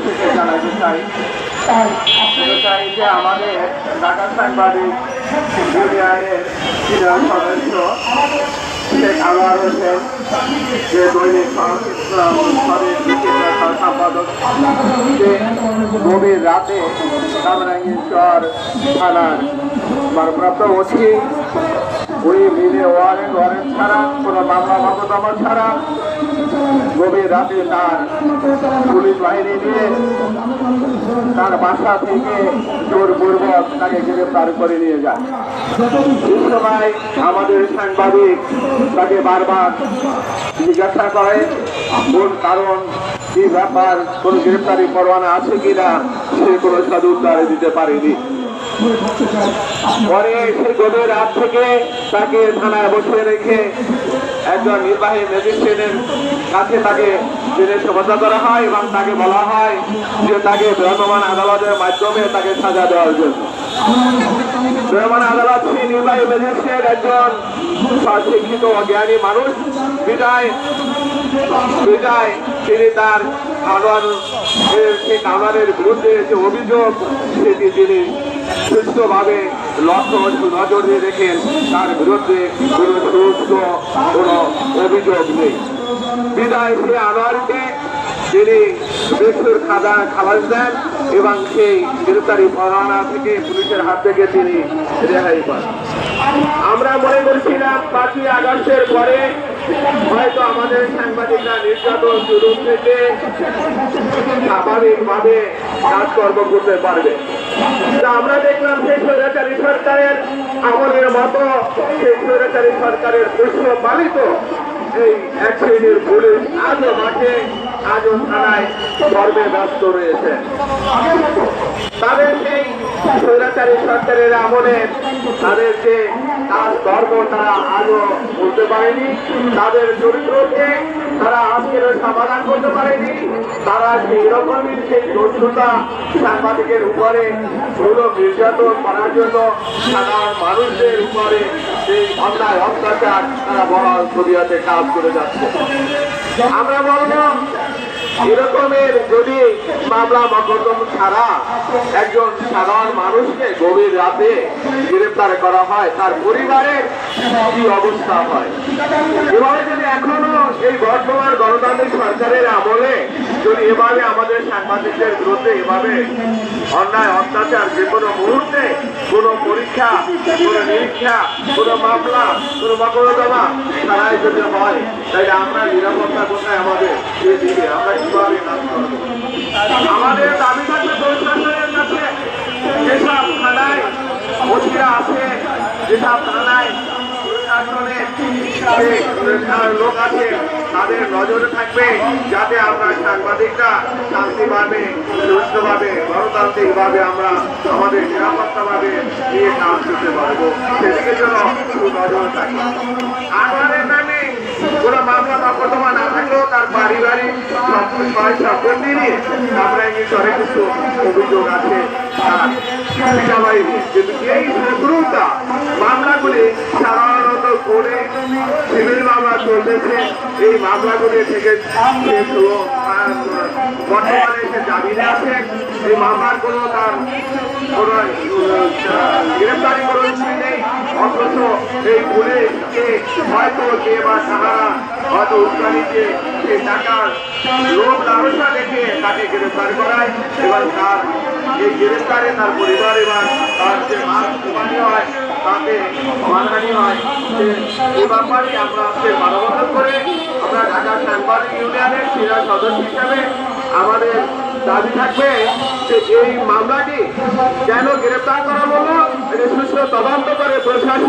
থেকে জানাতে চাই যে আমাদের ঢাকা সাংবাদিক ইউনিয়নের সিনিয়র সদস্য শেখ আনোয়ার হোসেন, যে দৈনিক সম্পাদক, গভীর রাতে কামরাঙ্গীরচর থানার ভারপ্রাপ্ত ওসি, উনি মিলে ওয়ারেন্ট ছাড়া, কোনো মামলা মোকদ্দমা ছাড়া গভীর রাতে তার পুলিশ বাহিনী দিয়ে তার বাসা থেকে জোরপূর্বক তাকে গ্রেফতার করে নিয়ে যায়। এই সময় আমাদের সাংবাদিক তাকে বারবার জিজ্ঞাসা করে কোন কারণ, কি ব্যাপার, কোন গ্রেফতারি পরোয়ানা আছে কিনা, সে কোনো সদুত্তর দিতে পারেনি। পরে সেই গভীর রাত থেকে তাকে থানায় বসিয়ে রেখে একজন নির্বাহী ম্যাজিস্ট্রেটের কাছে তাকে জিজ্ঞাসাবাদ করা হয় এবং তাকে বলা হয় যে তাকে ভ্রাম্যমাণ আদালতের মাধ্যমে তাকে সাজা দেওয়ার জন্য। ভ্রাম্যমাণ আদালত সেই নির্বাহী ম্যাজিস্ট্রেট একজন শিক্ষিত জ্ঞানী মানুষ, বিদায় তিনি তার আনোয়ারের বিরুদ্ধে যে অভিযোগ সেটি তিনি সুস্থভাবে নজর দিয়ে দেখেন তার বিরুদ্ধে কোনো সুস্থ কোনো অভিযোগ নেই। বিদায় সে আনোয়ারকে তিনি মৃত্যুর খালাস দেন এবং সেই গ্রেফতারি পরোয়ানা থেকে পুলিশের হাত থেকে তিনি রেহাই পান। আমরা মনে করছিলাম 5ই আগস্টের পরে হয়তো আমাদের সাংবাদিকরা নির্যাতন শুরু থেকে স্বাভাবিকভাবে কাজকর্ম করতে পারবে। আমরা দেখলাম সেই স্বৈরাচারী সরকারের আমলের মতো সেই স্বৈরাচারী সরকারের পুষ্প পালিত এই এক শ্রেণীর পুলিশ আজও মাঠে, আজও থানায় কর্মে ব্যস্ত রয়েছে। তাদের সেই স্বৈরাচারী সরকারের আমলে তাদের যে কাজ কর্ম তারা আজও বলতে পারেনি, তাদের চরিত্রকে তারা আজকের সমাধান করতে পারেনি। তারা সেই রকমই সেই দক্ষতা সাংবাদিকের উপরে পুরো নির্যাতন করার জন্য সাধারণ মানুষদের উপরে সেই অন্যায় অত্যাচার তারা বহাল তবিয়তে কাজ করে যাচ্ছে। আমরা বলবো এরকমের যদি মামলা মোকদ্দমা ছাড়া একজন সাধারণ মানুষকে গভীর রাতে গ্রেফতার করা হয়, তার পরিবারের কি অবস্থা হয়। এভাবে যদি এখনো এই বর্তমান গণতান্ত্রিক সরকারের আমলে যদি এভাবে আমাদের সাংবাদিকদের বিরুদ্ধে এভাবে অন্যায় অত্যাচার যে কোনো মুহূর্তে কোনো পরীক্ষা, কোনো নিরীক্ষা, কোনো মামলা, কোনো মোকদ্দমা ছাড়াই যদি হয়, তাহলে আমরা নিরাপত্তা কোথায় আমাদের দিকে আমরা কিভাবে কাজ করবো? আমাদের দাবি থাকবে প্রশাসনের কাছে, যেসব থানায় ওসিরা আছে, যেসব থানায় লোক আছে, তাদের নজরে থাকবে যাতে আমরা সাংবাদিকরা শান্তিভাবে, সুস্থভাবে, গণতান্ত্রিকভাবে আমরা আমাদের নিরাপত্তাভাবে নিয়ে কাজ করতে পারবো, সেদিকে যেন নজর থাকে। আনোয়ারের নামে কোনো মামলা মোকদ্দমা না থাকলেও তার পারিবারিক সম্পত্তি নিয়ে কামরাঙ্গীরচরে কিছু অভিযোগ আছে কিন্তু এই শত্রুতা মামলাগুলি সাধারণত করে সিভিল মামলা চলতেছে। এই মামলাগুলি থেকে বর্তমানে সে জামিনে আছে। এই মামলার কোনো তার কোনো গ্রেফতারি কোনো নেই, অথচ এই পুলিশকে হয়তো যে বা সাহারা হয়তো উস্কানিতে সেই টাকার লোক লালসা দেখে তাকে গ্রেফতার করায় এবং তার এই গ্রেফতারে তার পরিবার এবং তার যে মানহানি হয় তাতে মানহানি হয়। এই ব্যাপারে আমরা আজকে মানববন্ধন করে আমরা ঢাকা সাংবাদিক ইউনিয়নের সিনিয়র সদস্য হিসাবে আমাদের দাবি থাকবে যে এই মামলাটি কেন গ্রেফতার করা হলো এটা সুষ্ঠু তদন্ত করে প্রশাসন